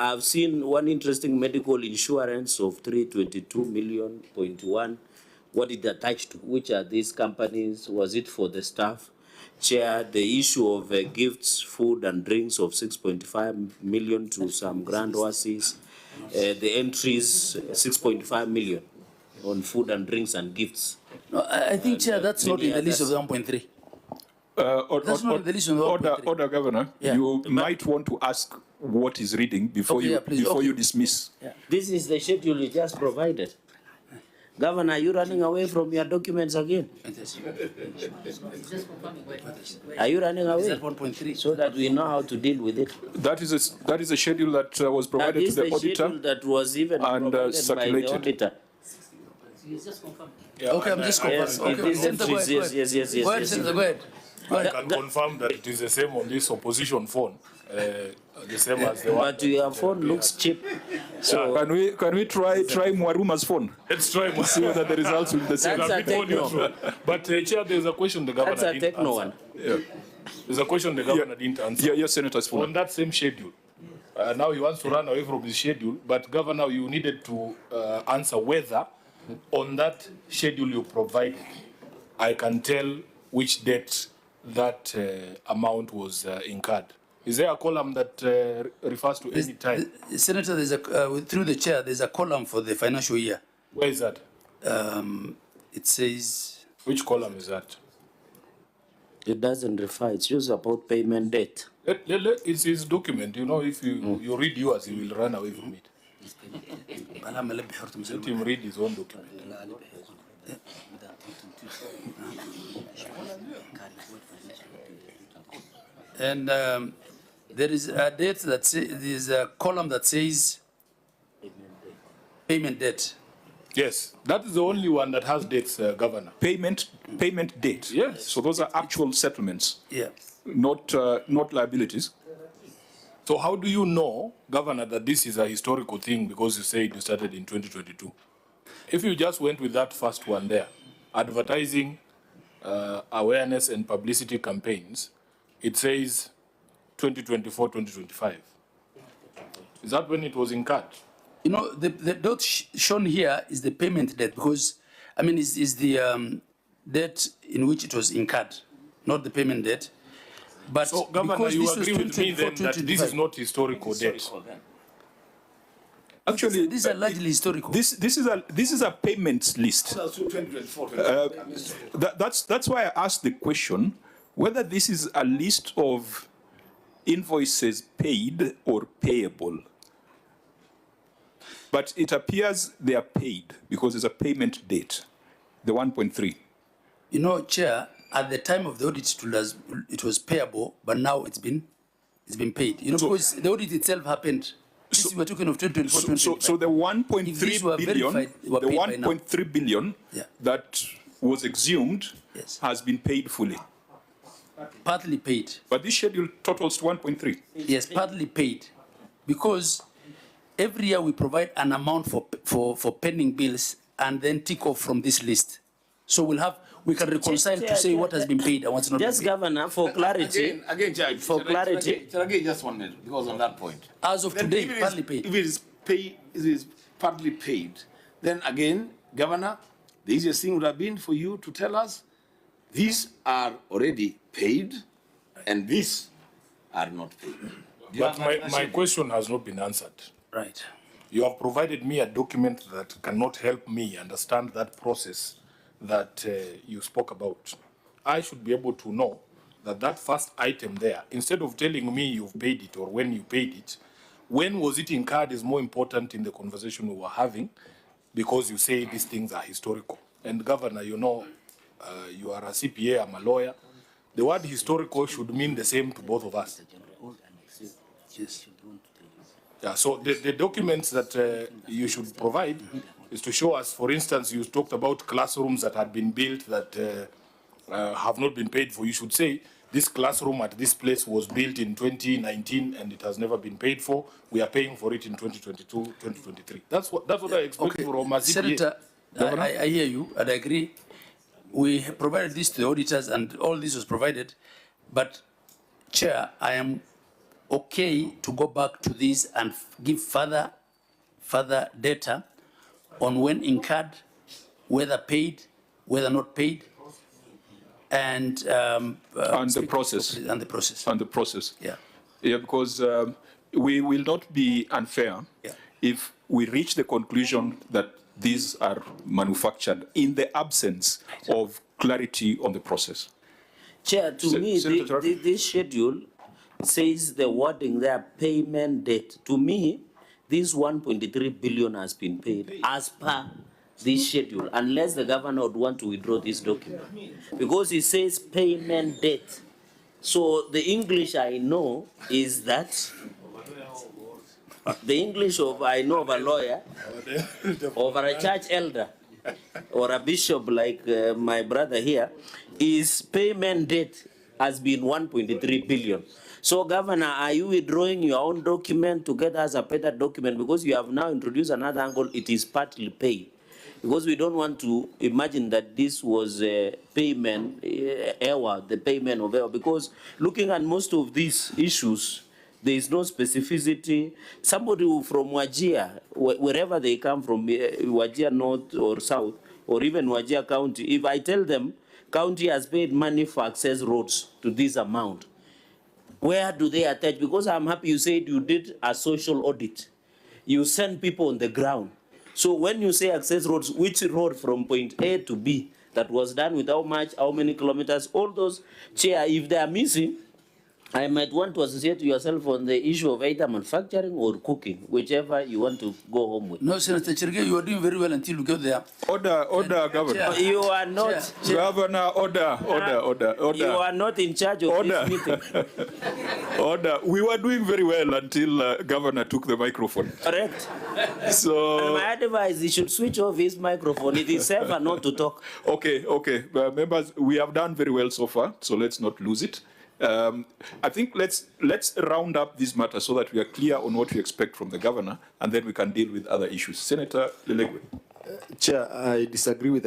I've seen one interesting medical insurance of 322 million point one. What it attached to? Which are these companies? Was it for the staff? Chair, the issue of gifts, food and drinks of 6.5 million to some grand oases. The entries 6.5 million on food and drinks and gifts. No, I think, Chair, that's not in the list of the 1.3. That's not in the list of the 1.3. Order, Governor. Yeah. You might want to ask what is reading before you dismiss. Yeah. This is the schedule you just provided. Governor, are you running away from your documents again? Are you running away? Is that 1.3? So that we know how to deal with it. That is a schedule that was provided to the auditor that was even and circulated. By the auditor. Yeah, Okay, I'm just confirming. Yes. Go ahead, Senator, go ahead. I can confirm that it is the same on this opposition phone. The same as the one. But your phone looks cheap. So Can we try Mwaruma's phone? Let's try one. See whether the results will be the same. That's a techno. But Chair, there's a question the governor That's a didn't techno answer. one. Yeah. There's a question the governor didn't answer. Yes, Senator Sifuna. On that same schedule. Now he wants to run away from his schedule, but Governor, you needed to answer whether on that schedule you provided, I can tell which date that amount was incurred. Is there a column that refers to any time? Senator, there's through the chair, there's a column for the financial year. Where is that? It says... Which column is that? It doesn't refer. It's just about payment date. It's his document. You know, if you read yours, he will run away from it. Let him read his own document. And there is a date that there's a column that says payment date. Yes, that is the only one that has dates, Governor. Payment date. Yes. So those are actual settlements, Yeah. not liabilities. So how do you know, Governor, that this is a historical thing because you said you started in 2022? If you just went with that first one there, advertising, awareness and publicity campaigns, it says 2024, 2025. Is that when it was incurred? You know, the dot shown here is the payment date because, I mean, is the date in which it was incurred, not the payment date. But so, Governor, you agree with me then that this is not historical date? Actually, these are largely historical. This is a payments list. That's why I asked the question whether this is a list of invoices paid or payable. But it appears they are paid because there's a payment date, the 1.3. You know, Chair, at the time of the audit, it was payable, but now it's been paid. You know, because the audit itself happened. Since we're talking of 2024, so the 1.3 billion yeah, that was exhumed, yes, has been paid fully. Partly paid. But this schedule totals to 1.3. Yes, partly paid, because every year we provide an amount for pending bills and then tick off from this list. So we can reconcile to say what has been paid and what's not been paid. Just, Governor, for clarity. Again, Judge, for clarity. Cherargei, just 1 minute, because on that point. As of today, partly paid. If it is partly paid, then again, Governor, the easiest thing would have been for you to tell us these are already paid and these are not paid. But my question has not been answered. Right. You have provided me a document that cannot help me understand that process that you spoke about. I should be able to know that first item there, instead of telling me you've paid it or when you paid it, when was it incurred is more important in the conversation we were having, because you say these things are historical. And Governor, you know, you are a CPA, I'm a lawyer. The word historical should mean the same to both of us. Yes. Yeah, so the documents that you should provide is to show us, for instance, you talked about classrooms that had been built that have not been paid for. You should say, this classroom at this place was built in 2019 and it has never been paid for. We are paying for it in 2022, 2023. That's what I expect from a CPA. Senator, I hear you and I agree. We provided this to the auditors and all this was provided. But, Chair, I am okay to go back to this and give further data on when incurred, whether paid, whether not paid, and the process. And the process. And the process. Yeah. Yeah, because we will not be unfair if we reach the conclusion that these are manufactured in the absence of clarity on the process. Chair, to me, this schedule says the wording there, payment date. To me, this 1.3 billion has been paid as per this schedule, unless the governor would want to withdraw this document. Because it says payment date. So the English I know is that, the English I know of a lawyer, of a church elder, or a bishop like my brother here, is payment date has been 1.3 billion. So, Governor, are you withdrawing your own document to get us a better document? Because you have now introduced another angle, it is partly paid. Because we don't want to imagine that this was a payment error, the payment of error. Because looking at most of these issues, there is no specificity. Somebody from Wajir, wherever they come from, Wajir North or South, or even Wajir County, if I tell them county has paid money for access roads to this amount, where do they attach? Because I'm happy you said you did a social audit. You send people on the ground. So when you say access roads, which road from point A to B that was done with how much, how many kilometers, all those, Chair, if they are missing, I might want to associate yourself on the issue of either manufacturing or cooking, whichever you want to go home with. No, Senator Cherargei, you are doing very well until you get there. Order, Governor. You are not. Governor, order. You are not in charge of this meeting. Order. We were doing very well until Governor took the microphone. Correct. So. And my advice, he should switch off his microphone. It is safer not to talk. Okay. Members, we have done very well so far, so let's not lose it. I think let's round up this matter so that we are clear on what we expect from the governor, and then we can deal with other issues. Senator Lelegwe. Chair, I disagree with